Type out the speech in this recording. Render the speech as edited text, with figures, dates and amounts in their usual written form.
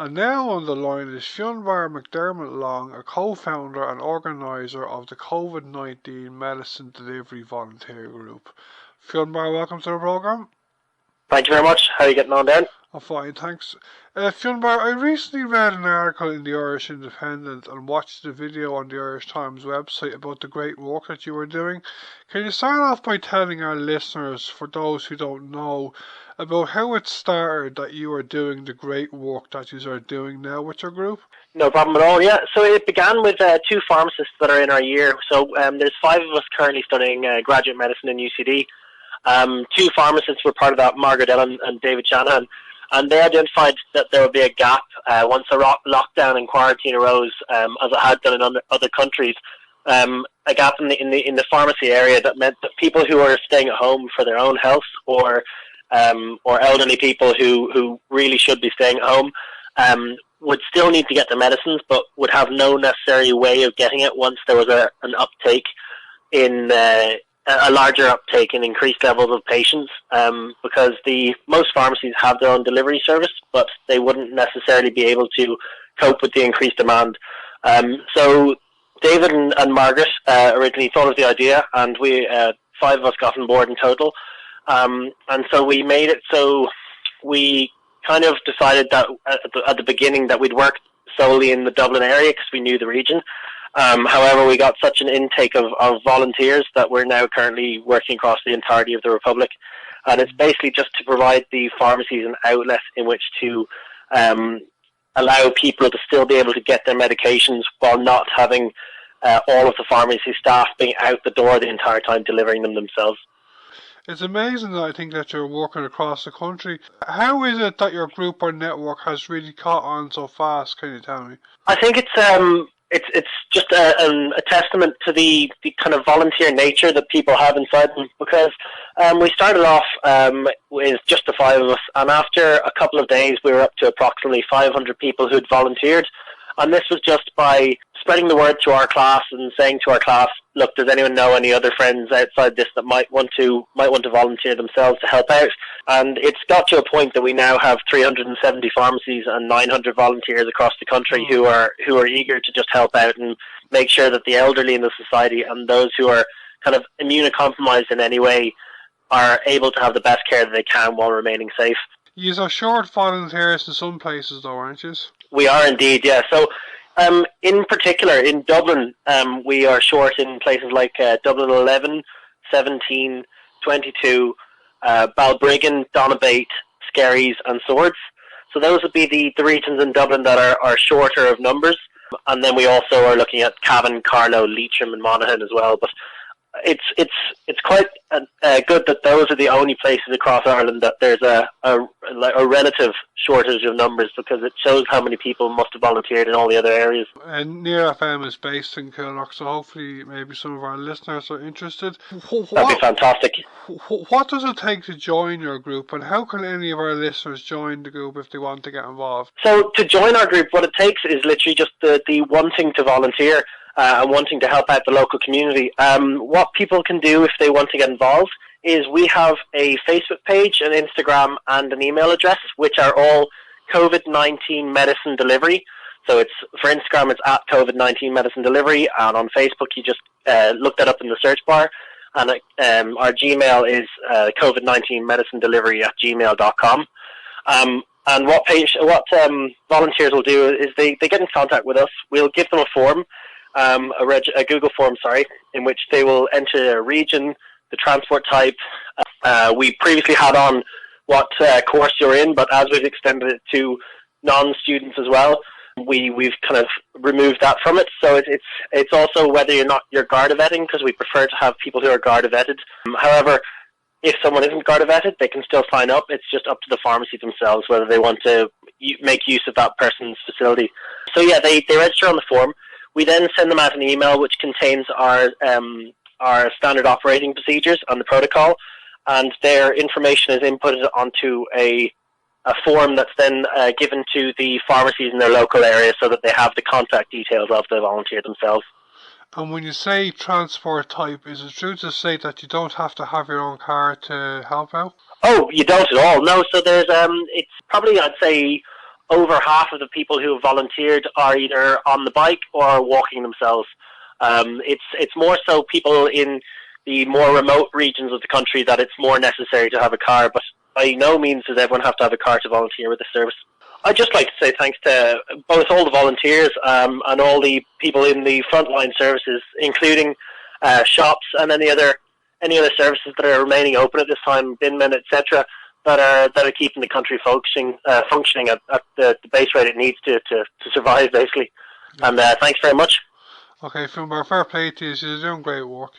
And now on the line is Fionnbarr McDermott Long, a co-founder and organiser of the COVID-19 Medicine Delivery Volunteer Group. Fionnbarr, welcome to the programme. Thank you very much. How are you getting on, Dan? I'm fine, thanks. Fionnbarr, I recently read an article in the Irish Independent and watched the video on the Irish Times website about the great work that you were doing. Can you start off by telling our listeners, for those who don't know, about how it started that you are doing the great work that you are doing now with your group? No problem at all, yeah. So it began with two pharmacists that are in our year. So there's 5 of us currently studying graduate medicine in UCD. 2 pharmacists were part of that, Margaret Dillon and David Shanahan. And they identified that there would be a gap once a lockdown and quarantine arose, as it had done in other countries. A gap in the pharmacy area that meant that people who are staying at home for their own health, or elderly people who really should be staying at home, would still need to get their medicines, but would have no necessary way of getting it once there was an uptake in a larger uptake in increased levels of patients, because most pharmacies have their own delivery service, but they wouldn't necessarily be able to cope with the increased demand. So David and Margaret originally thought of the idea, and we 5 of us got on board in total. And so we made it so we kind of decided that at the beginning that we'd work solely in the Dublin area because we knew the region. However, we got such an intake of volunteers that we're now currently working across the entirety of the Republic. And it's basically just to provide the pharmacies an outlet in which to allow people to still be able to get their medications while not having all of the pharmacy staff being out the door the entire time delivering them themselves. It's amazing that I think that you're working across the country. How is it that your group or network has really caught on so fast? Can you tell me? I think it's just a testament to the kind of volunteer nature that people have inside them, because we started off with just the 5 of us, and after a couple of days we were up to approximately 500 people who'd volunteered. And this was just by spreading the word to our class and saying to our class, look, does anyone know any other friends outside this that might want to volunteer themselves to help out? And it's got to a point that we now have 370 pharmacies and 900 volunteers across the country who are eager to just help out and make sure that the elderly in the society and those who are kind of immunocompromised in any way are able to have the best care that they can while remaining safe. You are short volunteers in some places though, aren't you? We are indeed, yeah. So in particular, in Dublin, we are short in places like Dublin 11, 17, 22, Balbriggan, Donabate, Skerries and Swords. So those would be the regions in Dublin that are shorter of numbers. And then we also are looking at Cavan, Carlow, Leitrim and Monaghan as well. But it's quite good that those are the only places across Ireland that there's a relative shortage of numbers, because it shows how many people must have volunteered in all the other areas. And Near FM is based in Kilnock, so hopefully maybe some of our listeners are interested. That'd be fantastic. What does it take to join your group, and how can any of our listeners join the group if they want to get involved? So to join our group, what it takes is literally just the wanting to volunteer. And wanting to help out the local community. What people can do if they want to get involved is we have a Facebook page, an Instagram and an email address, which are all COVID-19 Medicine Delivery. So it's, for Instagram it's at COVID-19 Medicine Delivery, and on Facebook you just look that up in the search bar. And our Gmail is COVID-19 Medicine Delivery at gmail.com. And what volunteers will do is they get in contact with us. We'll give them a form. A Google form, in which they will enter a region, the transport type. We previously had on what course you're in, but as we've extended it to non-students as well, we've kind of removed that from it. So it's also whether you're Garda vetting, because we prefer to have people who are Garda vetted. However, if someone isn't Garda vetted, they can still sign up. It's just up to the pharmacy themselves whether they want to make use of that person's facility. So yeah, they register on the form. We then send them out an email which contains our standard operating procedures and the protocol, and their information is inputted onto a form that's then given to the pharmacies in their local area so that they have the contact details of the volunteer themselves. And when you say transport type, is it true to say that you don't have to have your own car to help out? Oh, you don't at all. No, so there's it's probably, I'd say, over half of the people who have volunteered are either on the bike or walking themselves. It's more so people in the more remote regions of the country that it's more necessary to have a car, but by no means does everyone have to have a car to volunteer with the service. I'd just like to say thanks to both all the volunteers and all the people in the frontline services, including shops and any other services that are remaining open at this time, binmen, etc., that are keeping the country functioning at the base rate it needs to survive, basically. And thanks very much. Okay, Fionnbarr, fair play to you. You're doing great work,